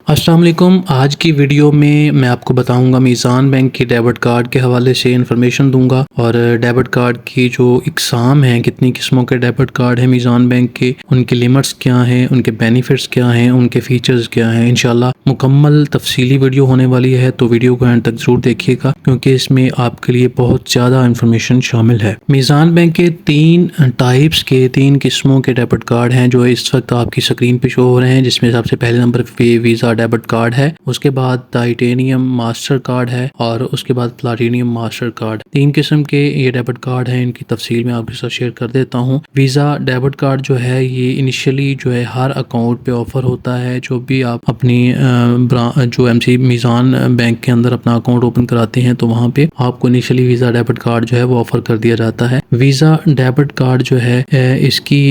अस्सलाम वालेकुम। आज की वीडियो में मैं आपको बताऊंगा मीज़ान बैंक के डेबिट कार्ड के हवाले से इन्फॉर्मेशन दूंगा और डेबिट कार्ड की जो इकसाम हैं, कितनी किस्मों के डेबिट कार्ड हैं मीज़ान बैंक के, उनकी लिमिट्स क्या हैं, उनके बेनिफिट्स क्या हैं, उनके फीचर्स क्या हैं। इंशाल्लाह मुकम्मल तफसीली वीडियो होने वाली है, तो वीडियो को एंड तक ज़रूर देखिएगा क्योंकि इसमें आपके लिए बहुत ज़्यादा इन्फॉर्मेशन शामिल है। मीज़ान बैंक के तीन किस्मों के डेबिट कार्ड हैं जो इस वक्त आपकी स्क्रीन पे शो हो रहे हैं, जिसमें सबसे पहले नंबर पे वीज़ा डेबिट कार्ड है, उसके बाद टाइटेनियम मास्टर कार्ड है और उसके बाद प्लाटिनियम मास्टर कार्ड। तीन किस्म के ये डेबिट कार्ड हैं, इनकी तफसील मैं आपके साथ शेयर कर देता हूँ। वीज़ा डेबिट कार्ड जो है ये इनिशियली जो है हर अकाउंट पे ऑफर होता है। जो भी आप अपनी जो एमसी मीज़ान बैंक के अंदर अपना अकाउंट ओपन कराते हैं तो वहाँ पे आपको इनिशियली वीज़ा डेबिट कार्ड जो है वो ऑफर कर दिया जाता है। वीज़ा डेबिट कार्ड जो है इसकी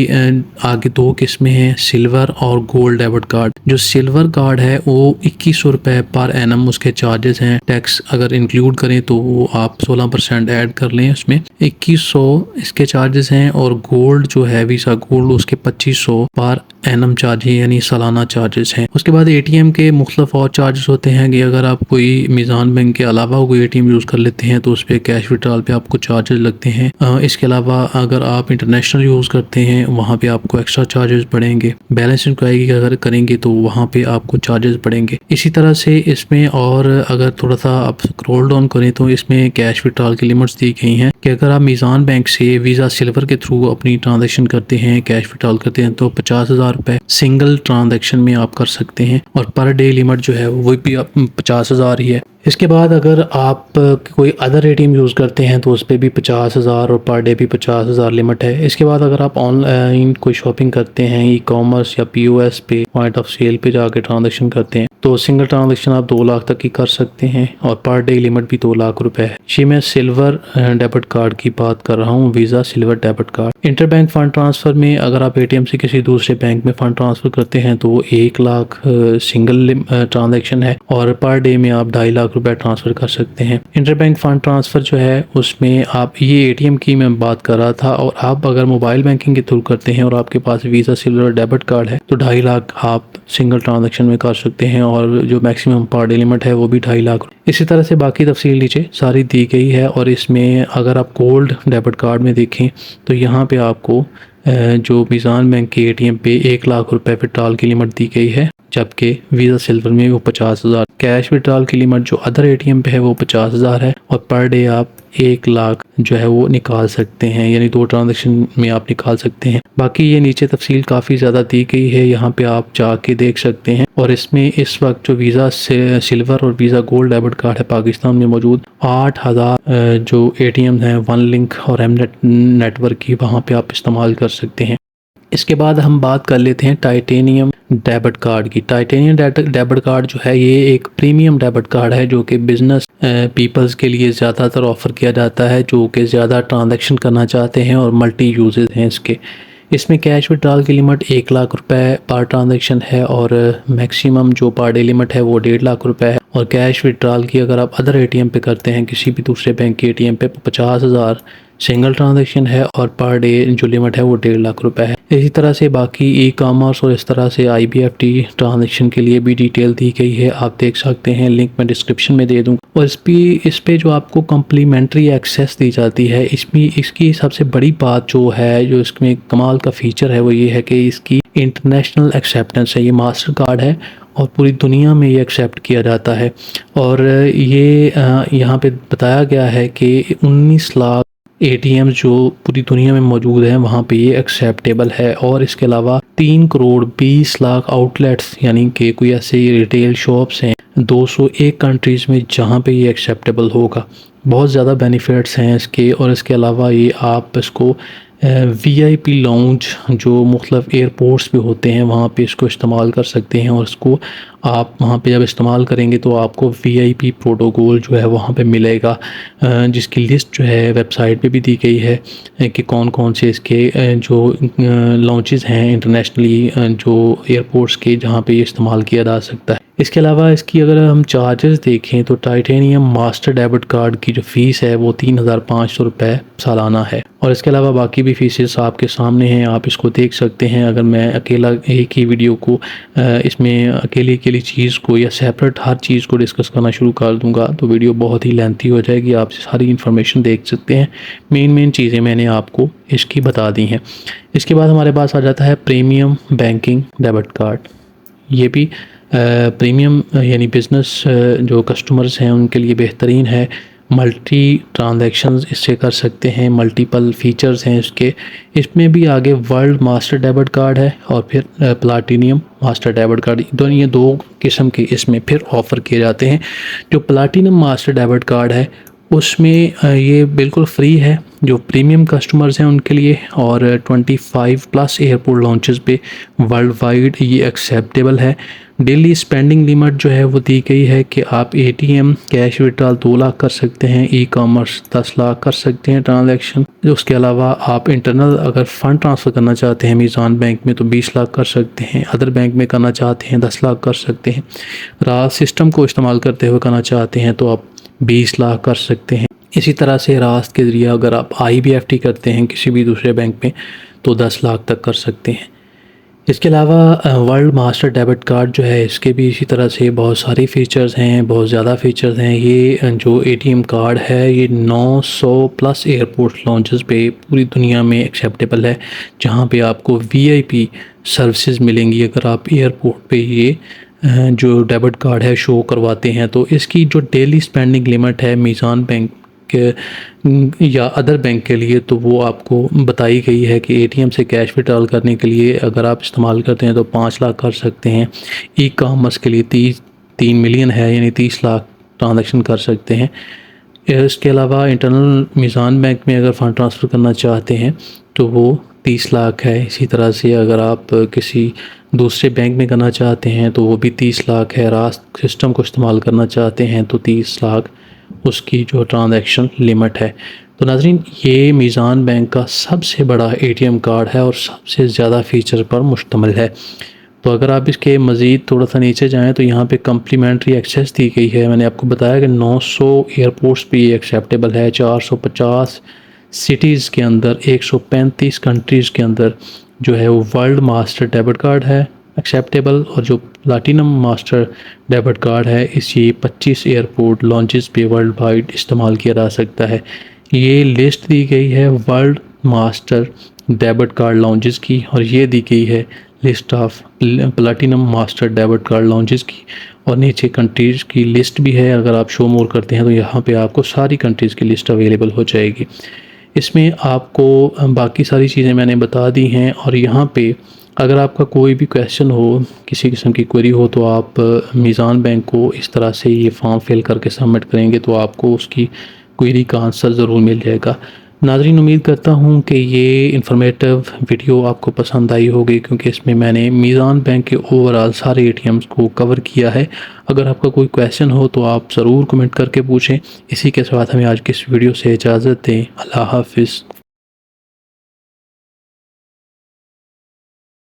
आगे दो किस्में हैं, सिल्वर और गोल्ड डेबिट कार्ड। जो सिल्वर कार्ड है वो 2100 रुपये पर एनम उसके चार्जेस हैं। टैक्स अगर इंक्लूड करें तो वो आप 16% ऐड कर लें, उसमें 2100 इसके चार्जेस हैं। और गोल्ड जो है वीज़ा गोल्ड, उसके 2500 पर एनम चार्ज है, यानी सालाना चार्जेस हैं। उसके बाद एटीएम के मुख्तलिफ और चार्जेस होते हैं कि अगर आप कोई मीज़ान बैंक के अलावा कोई एटीएम यूज़ कर लेते हैं तो उस पर कैश विड्रॉल पे आपको चार्जेस लगते हैं। इसके अलावा अगर आप इंटरनेशनल यूज़ करते हैं वहाँ पे आपको एक्स्ट्रा चार्जेस पड़ेंगे। बैलेंस इंक्वायरी अगर करेंगे तो वहाँ पे आपको चार्जेस पड़ेंगे। इसी तरह से इसमें और अगर थोड़ा सा आप स्क्रॉल डाउन करें तो इसमें कैश विड्रॉल की लिमिट्स दी गई हैं कि अगर आप मीज़ान बैंक से वीज़ा सिल्वर के थ्रू अपनी ट्रांजेक्शन करते हैं, कैश विड्रॉल करते हैं, तो 50,000 रुपये सिंगल ट्रांजेक्शन में आप कर सकते हैं और पर डे लिमिट जो है वो भी 50,000 ही है। इसके बाद अगर आप कोई अदर एटीएम यूज़ करते हैं तो उस पर भी 50,000 और पर डे भी 50,000 लिमिट है। इसके बाद अगर आप ऑनलाइन कोई शॉपिंग करते हैं, ई कॉमर्स या पीओएस पे, पॉइंट ऑफ सेल पे जाके ट्रांजेक्शन करते हैं, तो सिंगल ट्रांजेक्शन आप 2 लाख तक की कर सकते हैं और पर डे लिमिट भी 2 लाख रुपए है। ये मैं सिल्वर डेबिट कार्ड की बात कर रहा हूँ, visa silver debit card. Interbank fund transfer में अगर आप एटीएम से किसी दूसरे बैंक में फ़ंड ट्रांसफ़र करते हैं तो वो 1 लाख सिंगल ट्रांजेक्शन है और पर डे में आप 2.5 लाख रुपए ट्रांसफ़र कर सकते हैं। इंटरबैंक फ़ंड ट्रांसफ़र जो है उसमें आप, ये एटीएम की मैं बात कर रहा था, और आप अगर मोबाइल बैंकिंग के थ्रू करते हैं और आपके पास वीज़ा सिल्वर डेबिट कार्ड है तो 2.5 लाख आप सिंगल ट्रांजेक्शन में कर सकते हैं और जो मैक्सिमम पर डे लिमिट है वो भी 2.5 लाख। इसी तरह से बाकी तफसील नीचे सारी दी गई है। और इसमें अगर आप गोल्ड डेबिट कार्ड में देखें तो यहाँ पे आपको जो मीज़ान बैंक के एटीएम पे 1 लाख रुपए विड्रॉल की लिमिट दी गई है, जबकि वीज़ा सिल्वर में वो 50,000। कैश विड्रॉल की लिमिट जो अदर एटीएम पे है वो 50,000 है और पर डे आप 1 लाख जो है वो निकाल सकते हैं, यानी 2 ट्रांजेक्शन में आप निकाल सकते हैं। बाकी ये नीचे तफसील काफ़ी ज़्यादा दी गई है, यहाँ पे आप जाके देख सकते हैं। और इसमें इस वक्त जो वीज़ा सिल्वर और वीज़ा गोल्ड डेबिट कार्ड है पाकिस्तान में मौजूद 8,000 जो एटीएम हैं वन लिंक और एमनेट नेटवर्क की, वहाँ पे आप इस्तेमाल कर सकते हैं। इसके बाद हम बात कर लेते हैं टाइटेनियम डेबिट कार्ड की। टाइटेनियम डेबिट कार्ड जो है ये एक प्रीमियम डेबिट कार्ड है जो कि बिजनेस पीपल्स के लिए ज़्यादातर ऑफ़र किया जाता है, जो कि ज़्यादा ट्रांजैक्शन करना चाहते हैं और मल्टी यूजेस हैं इसके। इसमें कैश विड्रॉल की लिमिट 1 लाख रुपए पर ट्रांजैक्शन है और मैक्सिमम जो पर डे लिमिट है वो 1.5 लाख रुपए है। और कैश विड्रॉल की अगर आप अदर एटीएम पे करते हैं, किसी भी दूसरे बैंक के एटीएम पे, 50,000 सिंगल ट्रांजैक्शन है और पर डे जो लिमिट है वो 1.5 लाख रुपए है। इसी तरह से बाकी ई कॉमर्स और इस तरह से IBFT ट्रांजैक्शन के लिए भी डिटेल दी गई है, आप देख सकते हैं, लिंक मैं डिस्क्रिप्शन में दे दूँ। और इस पे जो आपको कम्प्लीमेंट्री एक्सेस दी जाती है, इसकी सबसे बड़ी बात जो है, जो इसमें कमाल का फ़ीचर है, वो ये है कि इसकी इंटरनेशनल एक्सेप्टेंस है। ये मास्टर कार्ड है और पूरी दुनिया में ये एक्सेप्ट किया जाता है। और ये यहाँ पे बताया गया है कि 19 लाख एटीएम जो पूरी दुनिया में मौजूद हैं वहाँ पे ये एक्सेप्टेबल है। और इसके अलावा 3 करोड़ 20 लाख आउटलेट्स, यानी कि कोई ऐसे रिटेल शॉप्स हैं 201 कंट्रीज़ में जहाँ पे ये एक्सेप्टेबल होगा। बहुत ज़्यादा बेनिफिट्स हैं इसके। और इसके अलावा ये आप इसको VIP लाउंज जो मुख्तलिफ एयरपोर्ट्स पे होते हैं वहाँ पे इसको इस्तेमाल कर सकते हैं। और इसको आप वहाँ पे जब इस्तेमाल करेंगे तो आपको VIP प्रोटोकॉल जो है वहाँ पे मिलेगा, जिसकी लिस्ट जो है वेबसाइट पे भी दी गई है कि कौन कौन से इसके जो लॉन्चेस हैं इंटरनेशनली जो एयरपोर्ट्स के, जहाँ पे ये इस्तेमाल किया जा सकता है। इसके अलावा इसकी अगर हम चार्जेस देखें तो टाइटेनियम मास्टर डेबिट कार्ड की जो फ़ीस है वो 3,500 रुपये सालाना है। और इसके अलावा बाकी भी फ़ीसेस आपके सामने हैं, आप इसको देख सकते हैं। अगर मैं अकेला एक ही वीडियो को इसमें अकेली चीज़ को या सेपरेट हर चीज़ को डिस्कस करना शुरू कर दूंगा तो वीडियो बहुत ही लेंथी हो जाएगी। आप सारी इन्फॉर्मेशन देख सकते हैं, मेन चीज़ें मैंने आपको इसकी बता दी हैं। इसके बाद हमारे पास आ जाता है प्रीमियम बैंकिंग डेबिट कार्ड। ये भी प्रीमियम यानी बिज़नेस जो कस्टमर्स हैं उनके लिए बेहतरीन है। मल्टी ट्रांजैक्शंस इससे कर सकते हैं, मल्टीपल फीचर्स हैं इसके। इसमें भी आगे वर्ल्ड मास्टर डेबिट कार्ड है और फिर प्लाटिनियम मास्टर डेबिट कार्ड, ये दो किस्म के इसमें फिर ऑफ़र किए जाते हैं। जो प्लाटिनम मास्टर डेबिट कार्ड है उसमें ये बिल्कुल फ्री है जो प्रीमियम कस्टमर्स हैं उनके लिए, और 25+ एयरपोर्ट लॉन्चेस पे वर्ल्ड वाइड ये एक्सेप्टेबल है। डेली स्पेंडिंग लिमिट जो है वो दी गई है कि आप ATM कैश विड्रॉल 2 लाख कर सकते हैं, ई-कॉमर्स 10 लाख कर सकते हैं ट्रांजैक्शन। उसके अलावा आप इंटरनल अगर फ़ंड ट्रांसफ़र करना चाहते हैं मीज़ान बैंक में तो 20 लाख कर सकते हैं, अदर बैंक में करना चाहते हैं 10 लाख कर सकते हैं, राज सिस्टम को इस्तेमाल करते हुए करना चाहते हैं तो आप 20 लाख कर सकते हैं। इसी तरह से रास्त के ज़रिए अगर आप IBFT करते हैं किसी भी दूसरे बैंक में तो 10 लाख तक कर सकते हैं। इसके अलावा वर्ल्ड मास्टर डेबिट कार्ड जो है इसके भी इसी तरह से बहुत सारे फ़ीचर्स हैं, बहुत ज़्यादा फ़ीचर्स हैं। ये जो ATM कार्ड है ये 900+ एयरपोर्ट लॉन्चेस पे पूरी दुनिया में एक्सेप्टेबल है, जहाँ पे आपको VIP सर्विसेज मिलेंगी अगर आप एयरपोर्ट पे ये जो डेबिट कार्ड है शो करवाते हैं। तो इसकी जो डेली स्पेंडिंग लिमिट है मीज़ान बैंक के या अदर बैंक के लिए तो वो आपको बताई गई है कि ATM से कैश विड्रॉल करने के लिए अगर आप इस्तेमाल करते हैं तो 5 लाख कर सकते हैं। ई-कॉमर्स के लिए 3 मिलियन है यानी 30 लाख ट्रांजैक्शन कर सकते हैं। इसके अलावा इंटरनल मीज़ान बैंक में अगर फ़ंड ट्रांसफ़र करना चाहते हैं तो वो 30 लाख है। इसी तरह से अगर आप किसी दूसरे बैंक में करना चाहते हैं तो वो भी 30 लाख है। रास्त सिस्टम को इस्तेमाल करना चाहते हैं तो 30 लाख उसकी जो ट्रांजैक्शन लिमिट है। तो नाज़रीन ये मीज़ान बैंक का सबसे बड़ा ATM कार्ड है और सबसे ज़्यादा फ़ीचर पर मुश्तमिल है। तो अगर आप इसके मज़ीद थोड़ा सा नीचे जाएँ तो यहाँ पे कम्प्लीमेंट्री एक्सेस दी गई है। मैंने आपको बताया कि 900 एयरपोर्ट्स पे ये एक्सेप्टेबल है, 450 सिटीज़ के अंदर, 135 कंट्रीज़ के अंदर जो है वो वर्ल्ड मास्टर डेबिट कार्ड है एक्सेप्टेबल, और जो प्लाटिनम मास्टर डेबिट कार्ड है इसे 25 एयरपोर्ट लॉन्चेस पे वर्ल्ड वाइड इस्तेमाल किया जा सकता है। ये लिस्ट दी गई है world master debit card launches की, और ये दी गई है list of platinum master debit card launches की, और नीचे कंट्रीज़ की लिस्ट भी है। अगर आप शो मोर करते हैं तो यहाँ पे आपको सारी कंट्रीज़ की लिस्ट अवेलेबल हो जाएगी। इसमें आपको बाकी सारी चीज़ें मैंने बता दी हैं, और यहाँ पे अगर आपका कोई भी क्वेश्चन हो, किसी किस्म की क्वेरी हो तो आप मीज़ान बैंक को इस तरह से ये फॉर्म फिल करके सबमिट करेंगे तो आपको उसकी क्वेरी का आंसर ज़रूर मिल जाएगा। नाज़रीन उम्मीद करता हूँ कि ये इन्फॉर्मेटिव वीडियो आपको पसंद आई होगी, क्योंकि इसमें मैंने मीज़ान बैंक के ओवरऑल सारे ATMs को कवर किया है। अगर आपका कोई क्वेश्चन हो तो आप ज़रूर कमेंट करके पूछें। इसी के साथ हमें आज की इस वीडियो से इजाज़त दें। अल्लाह हाफ़िज़।